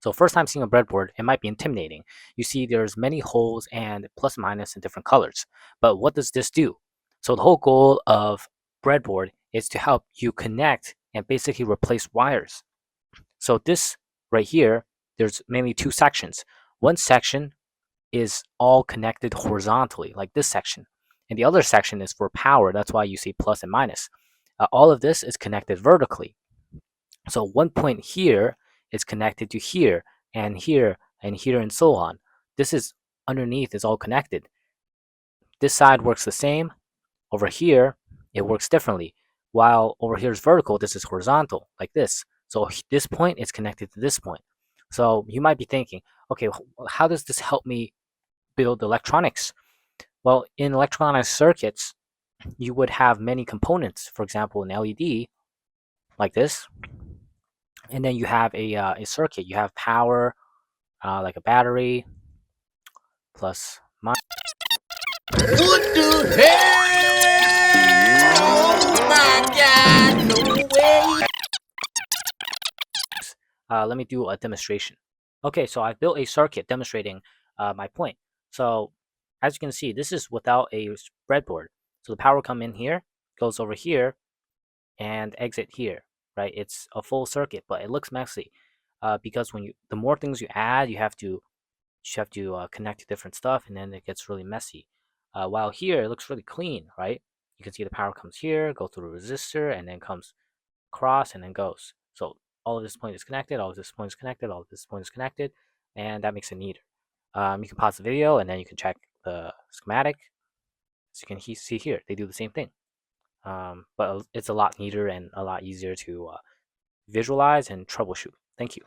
So first time seeing a breadboard, it might be intimidating. You see there's many holes and plus minus in different colors. But what does this do? So the whole goal of breadboard is to help you connect and basically replace wires. So this right here, there's mainly two sections. One section is all connected horizontally, like this section. And the other section is for power. That's why you see plus and minus. All of this is connected vertically. So one point here is connected to here, and here, and here, and so on. This is underneath is all connected. This side works the same. Over here, it works differently. While over here is vertical, this is horizontal, like this. So this point is connected to this point. So you might be thinking, okay, how does this help me build electronics? Well, in electronic circuits, you would have many components. For example, an LED, like this, and then you have a circuit. You have power, like a battery, plus minus. What the hell? Oh my god, no way! Let me do a demonstration. Okay, so I built a circuit demonstrating my point. So as you can see, this is without a breadboard. So the power come in here, goes over here, and exit here, right? It's a full circuit, but it looks messy because when the more things you add, you have to connect to different stuff, and then it gets really messy. While here, it looks really clean, right? You can see the power comes here, goes through a resistor, and then comes across, and then goes. So all of this point is connected, all of this point is connected, all of this point is connected, and that makes it neater. You can pause the video, and then you can check the schematic. As you can see here, they do the same thing. But it's a lot neater and a lot easier to visualize and troubleshoot. Thank you.